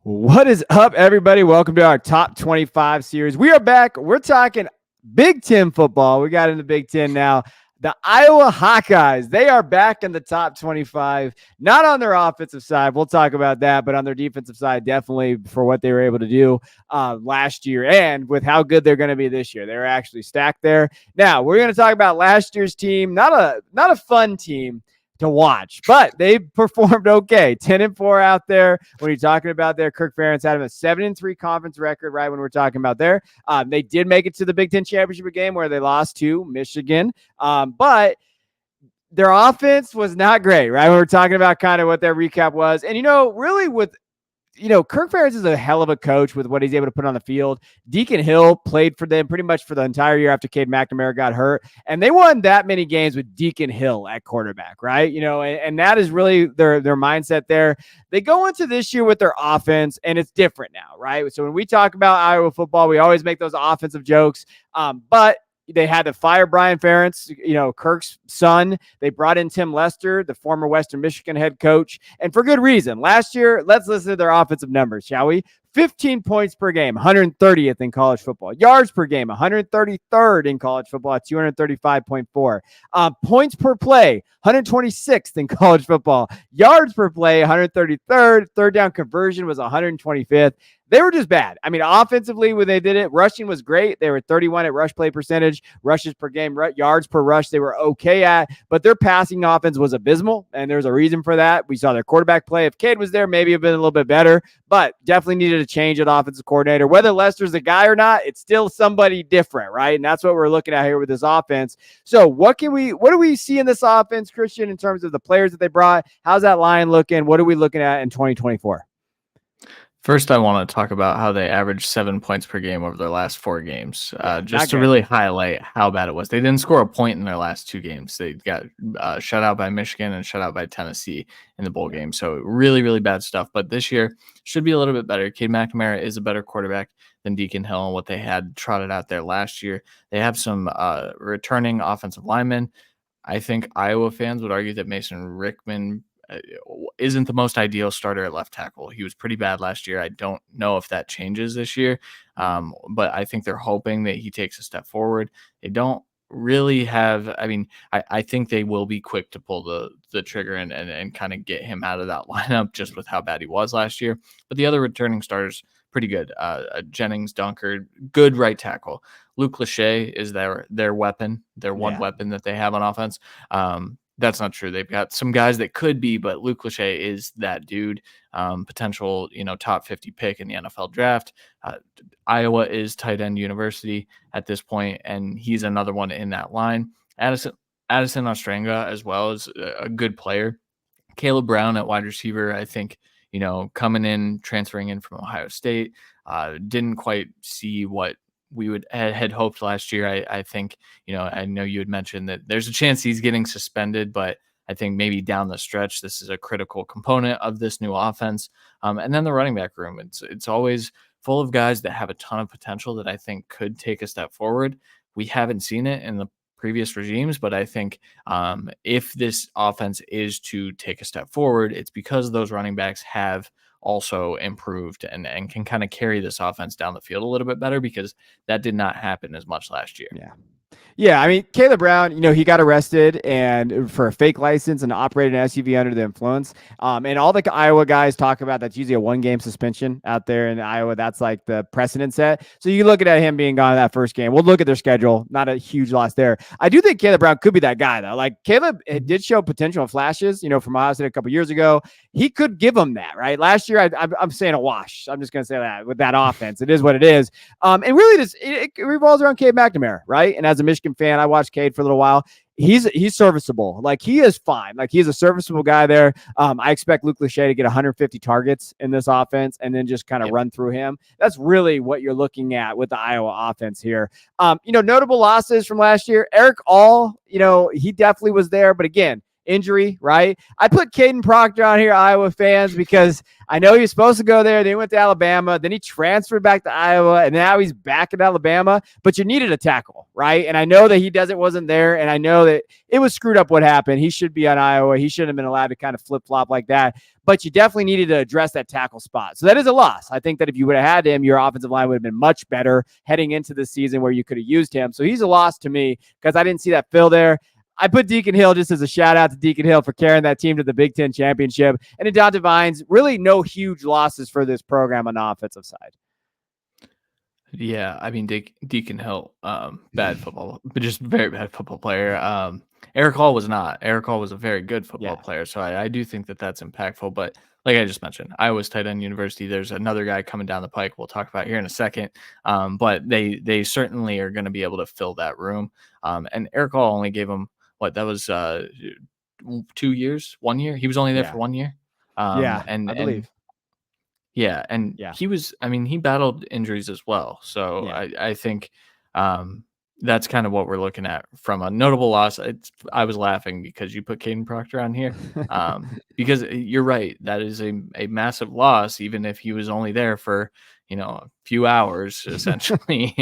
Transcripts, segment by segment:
What is up, everybody? Welcome to our top 25 series. We are back. We're talking Big Ten football. We got into Big Ten now. The Iowa Hawkeyes, they are back in the top 25, not on their offensive side. We'll talk about that, but on their defensive side, definitely for what they were able to do last year and with how good they're going to be this year. They're actually stacked there. Now, we're going to talk about last year's team, not a fun team to watch, but they performed okay. 10-4 out there. When you're talking about there, Kirk Ferentz had a 7-3 conference record, right? When we're talking about there, they did make it to the Big Ten championship game where they lost to Michigan, but their offense was not great, right? When we're talking about kind of what their recap was, and really with Kirk Ferentz is a hell of a coach with what he's able to put on the field. Deacon Hill played for them pretty much for the entire year after Cade McNamara got hurt. And they won that many games with Deacon Hill at quarterback, right? And that is really their mindset there. They go into this year with their offense, and it's different now, right? So when we talk about Iowa football, we always make those offensive jokes. But they had to fire Brian Ferentz, Kirk's son. They brought in Tim Lester, the former Western Michigan head coach, and for good reason. Last year, let's listen to their offensive numbers, shall we? 15 points per game, 130th in college football. Yards per game, 133rd in college football at 235.4. Points per play, 126th in college football. Yards per play, 133rd. Third down conversion was 125th. They were just bad. I mean, offensively, when they did it, rushing was great. They were 31 at rush play percentage, rushes per game, yards per rush, they were okay at, but their passing offense was abysmal, and there's a reason for that. We saw their quarterback play. If Cade was there, maybe it'd been a little bit better, but definitely needed a change at offensive coordinator. Whether Lester's the guy or not, it's still somebody different, right? And that's what we're looking at here with this offense. So what do we see in this offense, Christian, in terms of the players that they brought? How's that line looking? What are we looking at in 2024? First, I want to talk about how they averaged 7 points per game over their last 4 games, just to really highlight how bad it was. They didn't score a point in their last 2 games. They got shut out by Michigan and shut out by Tennessee in the bowl game. So really, really bad stuff. But this year should be a little bit better. Cade McNamara is a better quarterback than Deacon Hill and what they had trotted out there last year. They have some returning offensive linemen. I think Iowa fans would argue that Mason Rickman isn't the most ideal starter at left tackle. He was pretty bad last year. I don't know if that changes this year, but I think they're hoping that he takes a step forward. They don't really have, I think they will be quick to pull the trigger and kind of get him out of that lineup just with how bad he was last year. But the other returning starters, pretty good. Jennings, Dunker, good right tackle. Luke Lachey is their weapon, their one weapon that they have on offense. That's not true. They've got some guys that could be, but Luke Lachey is that dude, potential, top 50 pick in the NFL draft. Iowa is tight end university at this point, and he's another one in that line. Addison Ostrenga as well is a good player. Caleb Brown at wide receiver, I think, coming in, transferring in from Ohio State, didn't quite see what we had hoped last year. I think, I know you had mentioned that there's a chance he's getting suspended, but I think maybe down the stretch, this is a critical component of this new offense. And then the running back room, it's always full of guys that have a ton of potential that I think could take a step forward. We haven't seen it in the previous regimes, but I think if this offense is to take a step forward, it's because those running backs have also improved and can kind of carry this offense down the field a little bit better, because that did not happen as much last year. Yeah, I mean, Caleb Brown, he got arrested and for a fake license and operated an SUV under the influence. And all the Iowa guys talk about that's usually a 1-game suspension out there in Iowa. That's like the precedent set. So you look at him being gone in that first game. We'll look at their schedule. Not a huge loss there. I do think Caleb Brown could be that guy, though. Like, Caleb did show potential and flashes, from Ohio State a couple years ago. He could give them that, right? Last year, I'm saying a wash. I'm just going to say that with that offense. It is what it is. And really, it revolves around Cade McNamara, right? And as a Michigan fan, I watched Cade for a little while. He's serviceable. Like, he is fine. Like, he's a serviceable guy there. I expect Luke Lachey to get 150 targets in this offense and then just kind of run through him. That's really what you're looking at with the Iowa offense here. Notable losses from last year. Eric All, he definitely was there. But again, injury, right? I put Caden Proctor on here, Iowa fans, because I know he was supposed to go there. Then he went to Alabama. Then he transferred back to Iowa, and now he's back in Alabama. But you needed a tackle, right? And I know that he wasn't there, and I know that it was screwed up what happened. He should be on Iowa. He shouldn't have been allowed to kind of flip-flop like that. But you definitely needed to address that tackle spot. So that is a loss. I think that if you would have had him, your offensive line would have been much better heading into the season where you could have used him. So he's a loss to me because I didn't see that fill there. I put Deacon Hill just as a shout out to Deacon Hill for carrying that team to the Big Ten championship. And Adonta Vines, really no huge losses for this program on the offensive side. Yeah, I mean Deacon Hill, bad football, but just very bad football player. Eric Hall was not. Eric Hall was a very good football player, so I do think that that's impactful. But like I just mentioned, Iowa's tight end university. There's another guy coming down the pike. We'll talk about here in a second. But they certainly are going to be able to fill that room. And Eric Hall only gave him that was 2 years, 1 year. He was only there for 1 year. I believe. And he was, I mean, he battled injuries as well. So I think that's kind of what we're looking at from a notable loss. I was laughing because you put Caden Proctor on here because you're right. That is a massive loss, even if he was only there for, a few hours, essentially.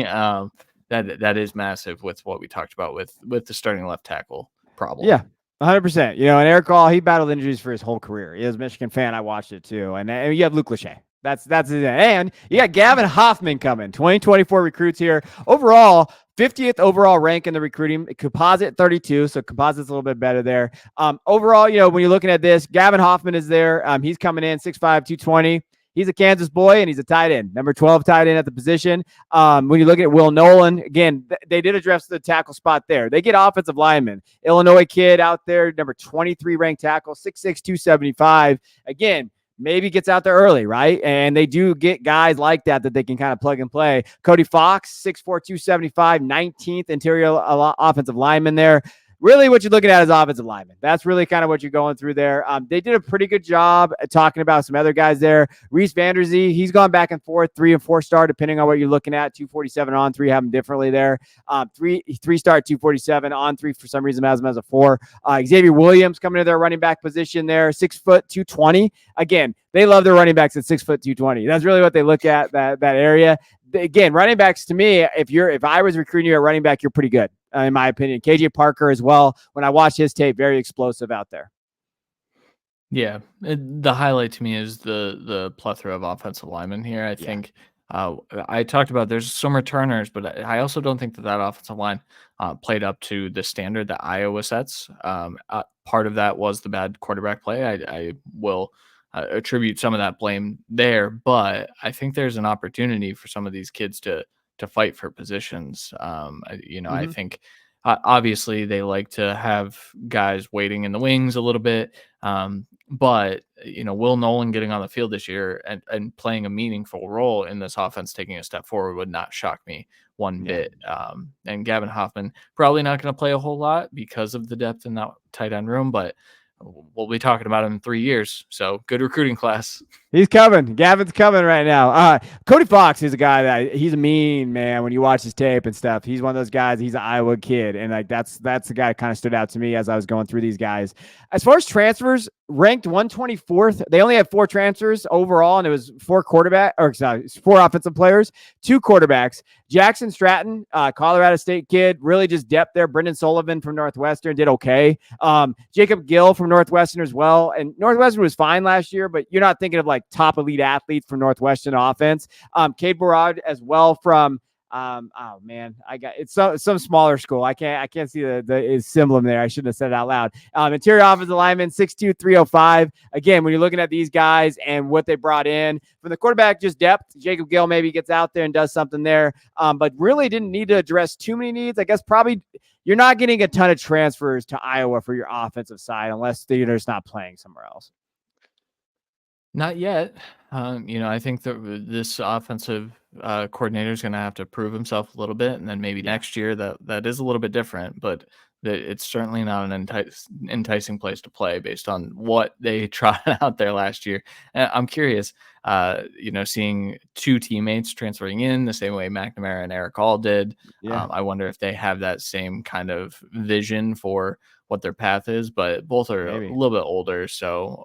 That is massive with what we talked about with the starting left tackle problem. Yeah. 100%. And Eric Hall, he battled injuries for his whole career. He was a Michigan fan. I watched it too. And you have Luke Lachey. That's it. And you got Gavin Hoffman coming. 2024 recruits here. Overall, 50th overall rank in the recruiting. Composite 32, so composite's a little bit better there. Overall, when you're looking at this, Gavin Hoffman is there. He's coming in 6'5", 220. He's a Kansas boy, and he's a tight end, number 12 tight end at the position. When you look at Will Nolan, again, they did address the tackle spot there. They get offensive linemen. Illinois kid out there, number 23 ranked tackle, 6'6", 275. Again, maybe gets out there early, right? And they do get guys like that they can kind of plug and play. Cody Fox, 6'4", 275, 19th interior offensive lineman there. Really what you're looking at is offensive lineman. That's really kind of what you're going through there. They did a pretty good job at talking about some other guys there. Reese Vanderzee, he's gone back and forth, 3 and 4 star, depending on what you're looking at. 247 on 3, have him differently there. 3-star, 247 on 3 for some reason has him as a 4. Xavier Williams coming to their running back position there, 6 foot 220. Again, they love their running backs at 6 foot 220. That's really what they look at, that area. Again, running backs to me, if I was recruiting you at running back, you're pretty good, in my opinion. KJ Parker as well. When I watched his tape, very explosive out there. Yeah, the highlight to me is the plethora of offensive linemen here. I think I talked about there's some returners, but I also don't think that offensive line played up to the standard that Iowa sets. Part of that was the bad quarterback play. I will attribute some of that blame there, but I think there's an opportunity for some of these kids to fight for positions. I think obviously they like to have guys waiting in the wings a little bit. But Will Nolan getting on the field this year and playing a meaningful role in this offense, taking a step forward, would not shock me one bit. And Gavin Hoffman probably not going to play a whole lot because of the depth in that tight end room, but we'll be talking about him in 3 years. So good recruiting class. He's coming. Gavin's coming right now. Cody Fox is a guy that he's a mean man when you watch his tape and stuff. He's one of those guys. He's an Iowa kid, and that's the guy that kind of stood out to me as I was going through these guys. As far as transfers, ranked 124th. They only had 4 transfers overall, and it was 4 offensive players, 2 quarterbacks. Jackson Stratton, Colorado State kid, really just depth there. Brendan Sullivan from Northwestern did okay. Jacob Gill from Northwestern as well, and Northwestern was fine last year, but you're not thinking of like top elite athletes from Northwestern offense. Cade Barad as well from it's some smaller school. I can't see the emblem there. I shouldn't have said it out loud. Interior offensive lineman, 6'2", 305. Again, when you're looking at these guys and what they brought in from the quarterback, just depth. Jacob Gill maybe gets out there and does something there, but really didn't need to address too many needs. I guess probably you're not getting a ton of transfers to Iowa for your offensive side unless they're just not playing somewhere else. Not yet. I think that this offensive coordinator is going to have to prove himself a little bit, and then maybe next year that is a little bit different, but it's certainly not an enticing place to play based on what they tried out there last year. And I'm curious, seeing 2 teammates transferring in the same way McNamara and Eric Hall did. I wonder if they have that same kind of vision for what their path is, but both are a Maybe. little bit older. So,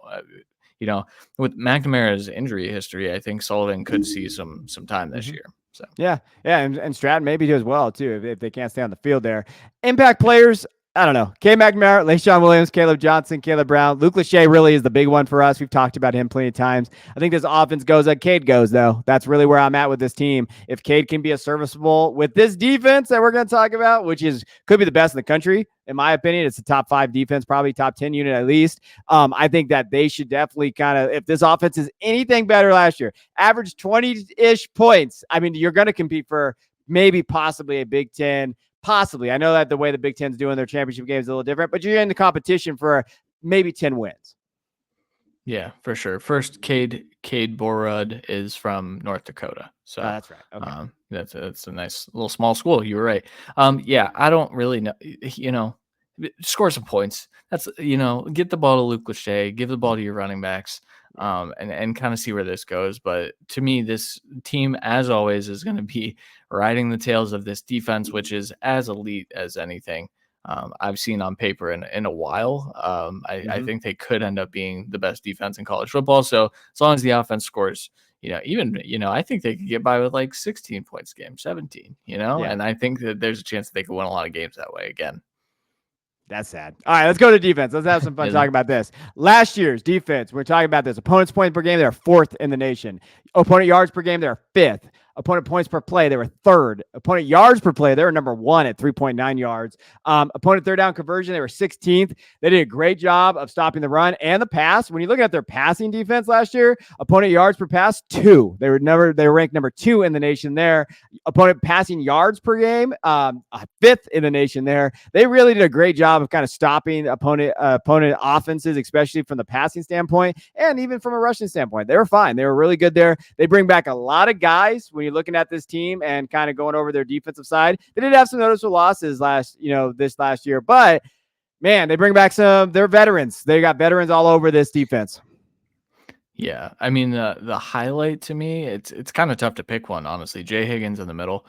with McNamara's injury history, I think Sullivan could see some time this year. So Yeah, and Stratton maybe do as well too if they can't stay on the field there. Impact players, I don't know. K. McNamara, LaShawn Williams, Caleb Johnson, Caleb Brown. Luke Lachey really is the big one for us. We've talked about him plenty of times. I think this offense goes like Cade goes, though. That's really where I'm at with this team. If Cade can be a serviceable with this defense that we're going to talk about, which could be the best in the country, in my opinion, it's a top 5 defense, probably top 10 unit at least. I think that they should definitely if this offense is anything better last year, average 20-ish points. I mean, you're going to compete for maybe possibly a Big Ten. Possibly. I know that the way the Big Ten's doing their championship games is a little different, but you're in the competition for maybe 10 wins. Yeah, for sure. First, Cade Borud is from North Dakota. So that's right. Okay. That's a nice little small school. You were right. Yeah, I don't really know, score some points. That's, get the ball to Luke Lachey, give the ball to your running backs, and kind of see where this goes. But to me, this team, as always, is going to be riding the tails of this defense, which is as elite as anything I've seen on paper in a while. I think they could end up being the best defense in college football. So as long as the offense scores, I think they could get by with like 16 points a game, 17, and I think that there's a chance that they could win a lot of games that way again. That's sad. All right, let's go to defense. Let's have some fun talking about this. Last year's defense, we're talking about this. Opponents' points per game, they're 4th in the nation. Opponent yards per game, they're 5th. Opponent points per play, they were 3rd. Opponent yards per play, they were number 1 at 3.9 yards. Opponent third down conversion, they were 16th. They did a great job of stopping the run and the pass. When you look at their passing defense last year, opponent yards per pass, 2. They were ranked number 2 in the nation there. Opponent passing yards per game, 5th in the nation there. They really did a great job of kind of stopping opponent offenses, especially from the passing standpoint and even from a rushing standpoint. They were fine. They were really good there. They bring back a lot of guys when you're looking at this team and kind of going over their defensive side. They did have some noticeable losses this last year, but man, they bring back they're veterans. They got veterans all over this defense. Yeah, I mean the highlight to me, it's kind of tough to pick one, honestly. Jay Higgins in the middle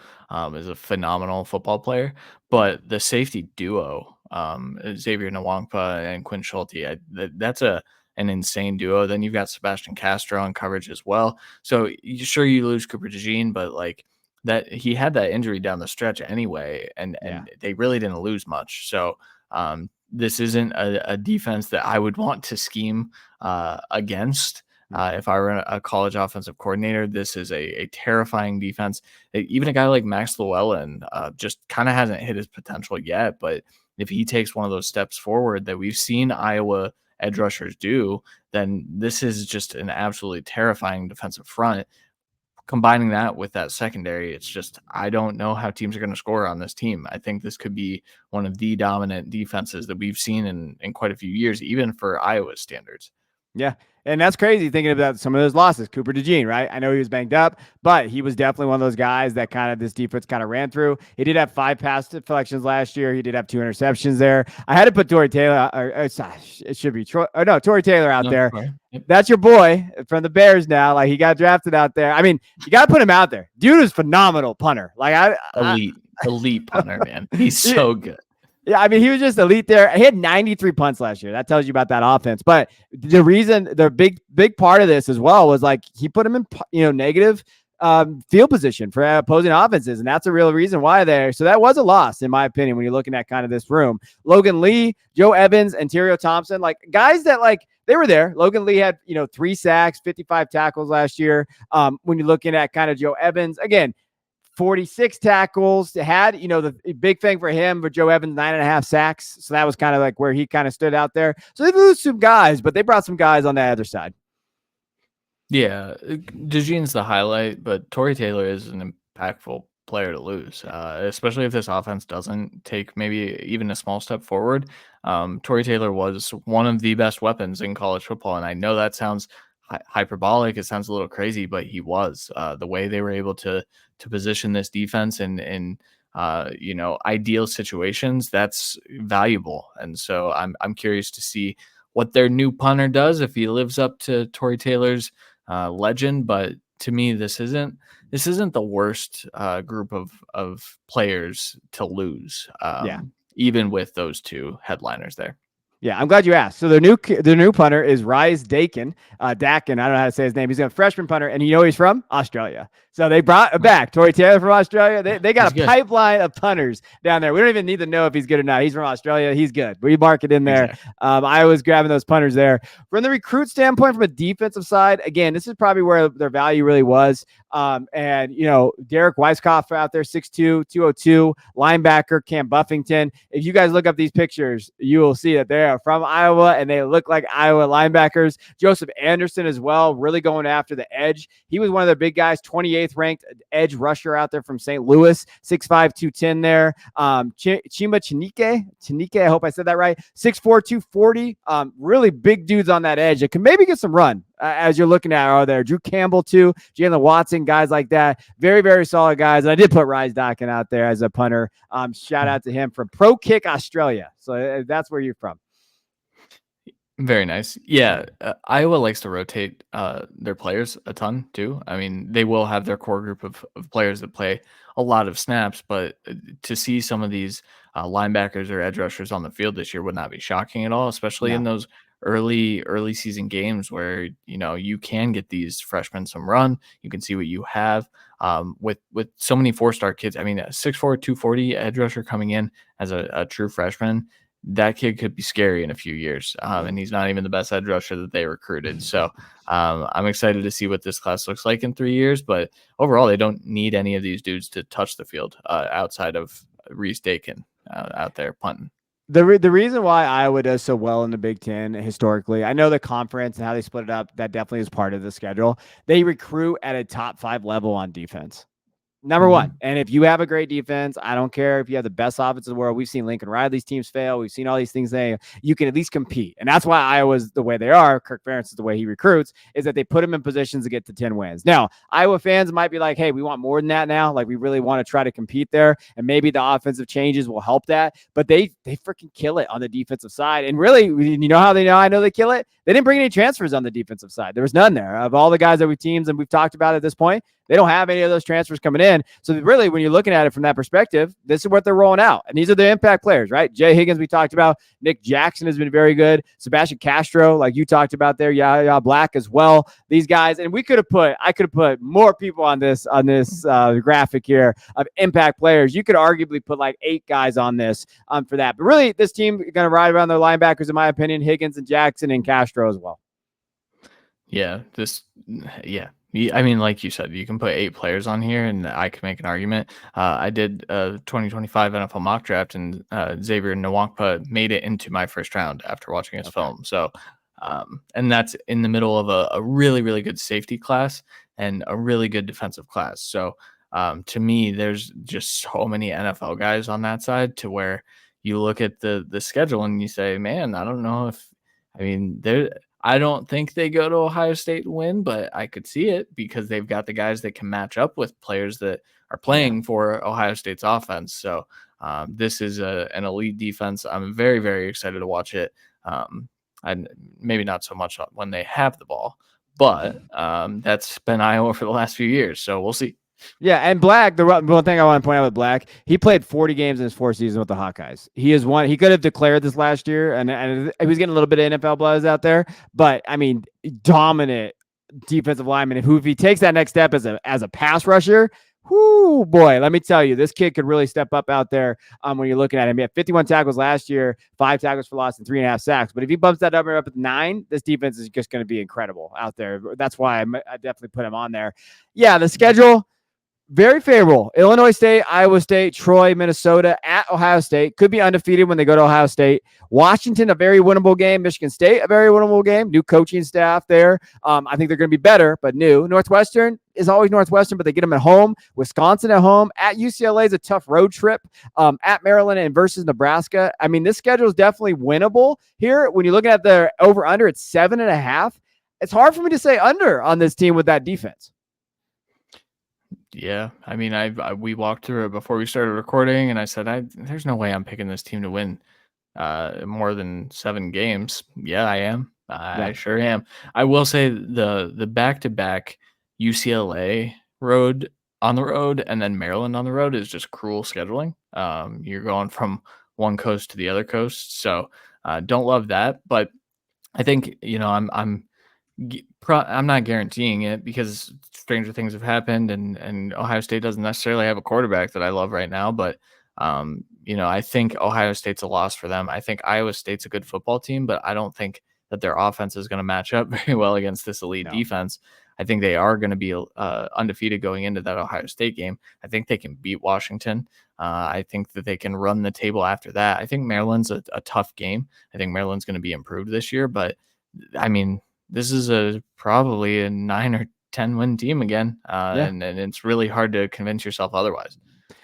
is a phenomenal football player, but the safety duo, Xavier Nwankpa and Quinn Schulte, that's an insane duo. Then you've got Sebastian Castro on coverage as well. So you lose Cooper DeJean, but like that he had that injury down the stretch anyway, and they really didn't lose much. So this isn't a defense that I would want to scheme against. If I were a college offensive coordinator, this is a terrifying defense. Even a guy like Max Llewellyn just kind of hasn't hit his potential yet. But if he takes one of those steps forward that we've seen Iowa edge rushers do, then this is just an absolutely terrifying defensive front. Combining that with that secondary, it's just, I don't know how teams are going to score on this team. I think this could be one of the dominant defenses that we've seen in quite a few years, even for Iowa's standards. Yeah. And that's crazy thinking about some of those losses. Cooper DeJean, right? I know he was banged up, but he was definitely one of those guys that kind of this defense kind of ran through. He did have 5 pass deflections last year. He did have 2 interceptions there. I had to put Tory Taylor, it should be Tory Taylor out there. Yep. That's your boy from the Bears now. Like, he got drafted out there. I mean, you got to put him out there. Dude is phenomenal punter. Like elite punter, man. He's so good. Yeah, I mean, he was just elite there. He had 93 punts last year. That tells you about that offense. But the reason, the big part of this as well was like he put him in, negative field position for opposing offenses, and that's a real reason why there. So that was a loss, in my opinion, when you're looking at kind of this room. Logan Lee, Joe Evans, and Terrio Thompson, like guys that like they were there. Logan Lee had 3 sacks, 55 tackles last year. When you're looking at kind of Joe Evans, again, 46 tackles, had, the big thing for him, for Joe Evans, 9.5 sacks. So that was kind of like where he kind of stood out there. So they lose some guys, but they brought some guys on the other side. Yeah. DeJean's the highlight, but Tory Taylor is an impactful player to lose, especially if this offense doesn't take maybe even a small step forward. Tory Taylor was one of the best weapons in college football. And I know that sounds hyperbolic. It sounds a little crazy, but he was the way they were able to position this defense in ideal situations. That's valuable. And so I'm curious to see what their new punter does, if he lives up to Tory Taylor's legend. But to me, this isn't the worst group of players to lose. even with those two headliners there. Yeah, I'm glad you asked. So their new punter is Rise Dakin. Dakin, I don't know how to say his name. He's a freshman punter, and you know he's from Australia. So they brought back Tory Taylor from Australia. They got a pipeline of punters down there. We don't even need to know if he's good or not. He's from Australia. He's good. We mark it in there. Exactly. Iowa's grabbing those punters there. From the recruit standpoint, from a defensive side, again, this is probably where their value really was. And, you know, Derek Weiskopf out there, 6'2", 202, linebacker, Cam Buffington. If you guys look up these pictures, you will see that they are from Iowa and they look like Iowa linebackers. Joseph Anderson as well, really going after the edge. He was one of their big guys, 28th ranked edge rusher out there from St. Louis, 6'5", 210 there. Chima Chinike, I hope I said that right, 6'4", 240. Really big dudes on that edge that can maybe get some run. As you're looking at are there. Drew Campbell, too. Jalen Watson, guys like that. Very, very solid guys. And I did put Rise Dakin out there as a punter. Shout out to him from Pro Kick Australia. So that's where you're from. Very nice. Yeah, Iowa likes to rotate their players a ton, too. I mean, they will have their core group of players that play a lot of snaps, but to see some of these linebackers or edge rushers on the field this year would not be shocking at all, especially in those early season games where, you know, you can get these freshmen some run. You can see what you have with so many 4-star kids. I mean, a 6'4", 240 edge rusher coming in as a true freshman, that kid could be scary in a few years. And he's not even the best edge rusher that they recruited. So I'm excited to see what this class looks like in 3 years. But overall, they don't need any of these dudes to touch the field outside of Reese Dakin out there punting. The reason why Iowa does so well in the Big Ten historically, I know the conference and how they split it up, that definitely is part of the schedule. They recruit at a top 5 level on defense. Number one. And if you have a great defense, I don't care if you have the best offense in the world. We've seen Lincoln Riley's teams fail. We've seen all these things. You can at least compete. And that's why Iowa's the way they are. Kirk Ferentz is the way he recruits, is that they put him in positions to get to 10 wins. Now, Iowa fans might be like, hey, we want more than that now. Like, we really want to try to compete there. And maybe the offensive changes will help that. But they freaking kill it on the defensive side. And really, you know how they know I know they kill it? They didn't bring any transfers on the defensive side. There was none there. Of all the guys that we've talked about at this point, they don't have any of those transfers coming in. So really, when you're looking at it from that perspective, this is what they're rolling out. And these are the impact players, right? Jay Higgins, we talked about. Nick Jackson has been very good. Sebastian Castro, like you talked about there. Yeah, Black as well. These guys. And I could have put more people on this graphic here of impact players. You could arguably put like 8 guys on this for that. But really, this team is going to ride around their linebackers, in my opinion, Higgins and Jackson and Castro as well. Yeah, I mean, like you said, you can put 8 players on here, and I can make an argument. I did a 2025 NFL mock draft, and Xavier Nwankpa made it into my first round after watching his film. So, and that's in the middle of a really, really good safety class and a really good defensive class. So, to me, there's just so many NFL guys on that side to where you look at the schedule and you say, man, I don't know if, I mean, I don't think they go to Ohio State and win, but I could see it because they've got the guys that can match up with players that are playing for Ohio State's offense. So this is an elite defense. I'm very, very excited to watch it. And maybe not so much when they have the ball, but that's been Iowa for the last few years. So we'll see. Yeah, and Black, the one thing I want to point out with Black, he played 40 games in his 4th season with the Hawkeyes. He is one. He could have declared this last year, and he was getting a little bit of NFL buzz out there. But I mean, dominant defensive lineman. If he takes that next step as a pass rusher, whoo, boy, let me tell you, this kid could really step up out there when you're looking at him. He had 51 tackles last year, 5 tackles for loss, and 3.5 sacks. But if he bumps that number up at 9, this defense is just going to be incredible out there. That's why I definitely put him on there. Yeah, the schedule, very favorable. Illinois State, Iowa State, Troy, Minnesota, at Ohio State. Could be undefeated when they go to Ohio State. Washington, a very winnable game. Michigan State, a very winnable game. New coaching staff there. I think they're going to be better, but new. Northwestern is always Northwestern, but they get them at home. Wisconsin at home. At UCLA is a tough road trip. At Maryland and versus Nebraska. I mean, this schedule is definitely winnable here. When you're looking at the over-under, it's 7.5. It's hard for me to say under on this team with that defense. Yeah, I mean, we walked through it before we started recording, and I said, there's no way I'm picking this team to win more than 7 games. Yeah, I am. I sure am. I will say the back-to-back UCLA on the road and then Maryland on the road is just cruel scheduling. You're going from one coast to the other coast. So don't love that. But I think, I'm not guaranteeing it because stranger things have happened, and Ohio State doesn't necessarily have a quarterback that I love right now. But I think Ohio State's a loss for them. I think Iowa State's a good football team, but I don't think that their offense is going to match up very well against this elite defense. I think they are going to be undefeated going into that Ohio State game. I think they can beat Washington. I think that they can run the table after that. I think Maryland's a tough game. I think Maryland's going to be improved this year, but I mean, this is probably a 9 or 10 win team again, and it's really hard to convince yourself otherwise.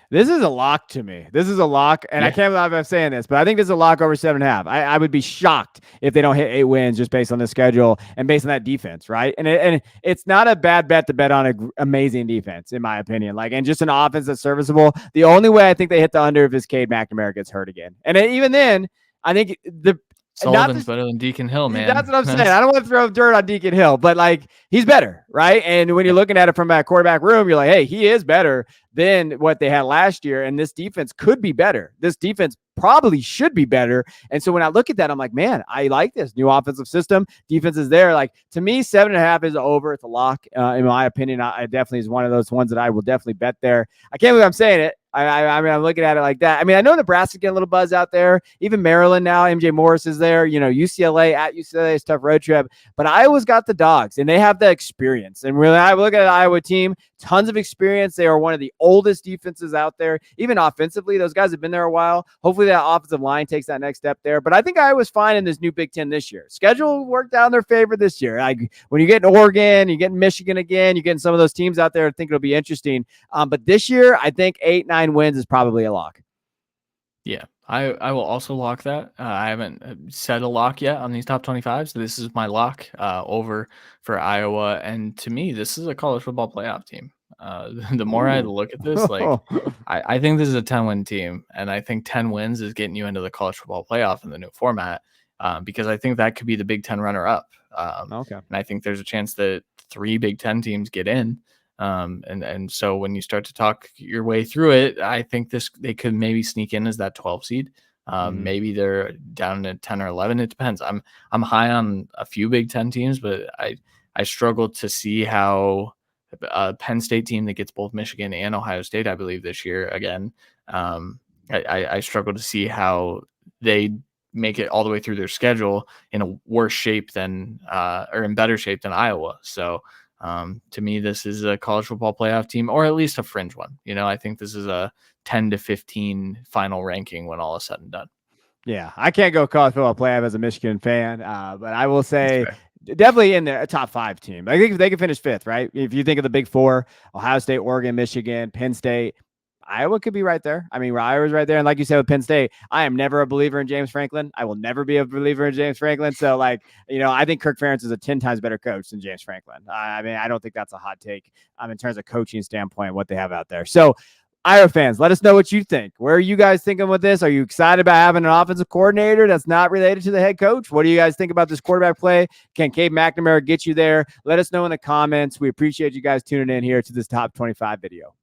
This is a lock to me. This is a lock, and I can't believe I'm saying this, but I think this is a lock over 7.5. I would be shocked if they don't hit 8 wins just based on the schedule and based on that defense, right? And it's not a bad bet to bet on an amazing defense, in my opinion. And just an offense that's serviceable. The only way I think they hit the under if is Cade McNamara gets hurt again, and even then, I think Sullivan's better than Deacon Hill, man. That's what I'm saying. I don't want to throw dirt on Deacon Hill, but he's better, right? And when you're looking at it from that quarterback room, you're like, hey, he is better than what they had last year. And this defense could be better. This defense probably should be better. And so when I look at that, I'm like, man, I like this new offensive system. Defense is there. To me, 7.5 is over. It's a lock. In my opinion, I definitely is one of those ones that I will definitely bet there. I can't believe I'm saying it. I mean, I'm looking at it like that. I mean, I know Nebraska's getting a little buzz out there. Even Maryland now, MJ Morris is there. UCLA at UCLA is a tough road trip. But Iowa's got the dogs, and they have the experience. And when I look at an Iowa team, tons of experience. They are one of the oldest defenses out there. Even offensively, those guys have been there a while. Hopefully that offensive line takes that next step there. But I think Iowa's fine in this new Big Ten this year. Schedule worked out in their favor this year. When you get in Oregon, you get in Michigan again, you're getting some of those teams out there. I think it'll be interesting. But this year, I think 8-9 wins is probably a lock. Yeah, I will also lock that. I haven't said a lock yet on these top 25, so this is my lock over for Iowa. And to me, this is a college football playoff team. The more I look at this, I think this is a 10-win team, and I think 10 wins is getting you into the college football playoff in the new format, because I think that could be the Big Ten runner-up. And I think there's a chance that 3 Big Ten teams get in. And so when you start to talk your way through it, I think they could maybe sneak in as that 12 seed. Maybe they're down to 10 or 11. It depends. I'm high on a few Big Ten teams, but I struggle to see how a Penn State team that gets both Michigan and Ohio State, I believe, this year again. I struggle to see how they make it all the way through their schedule in a worse shape than or in better shape than Iowa. So to me, this is a college football playoff team, or at least a fringe one. I think this is a 10 to 15 final ranking when all is said and done. Yeah, I can't go college football playoff as a Michigan fan, but I will say definitely in the top 5 team. I think if they can finish 5th, right? If you think of the big 4, Ohio State, Oregon, Michigan, Penn State, Iowa could be right there. I mean, Iowa's right there. And like you said with Penn State, I am never a believer in James Franklin. I will never be a believer in James Franklin. So, I think Kirk Ferentz is a 10 times better coach than James Franklin. I mean, I don't think that's a hot take in terms of coaching standpoint, what they have out there. So, Iowa fans, let us know what you think. Where are you guys thinking with this? Are you excited about having an offensive coordinator that's not related to the head coach? What do you guys think about this quarterback play? Can Cade McNamara get you there? Let us know in the comments. We appreciate you guys tuning in here to this top 25 video.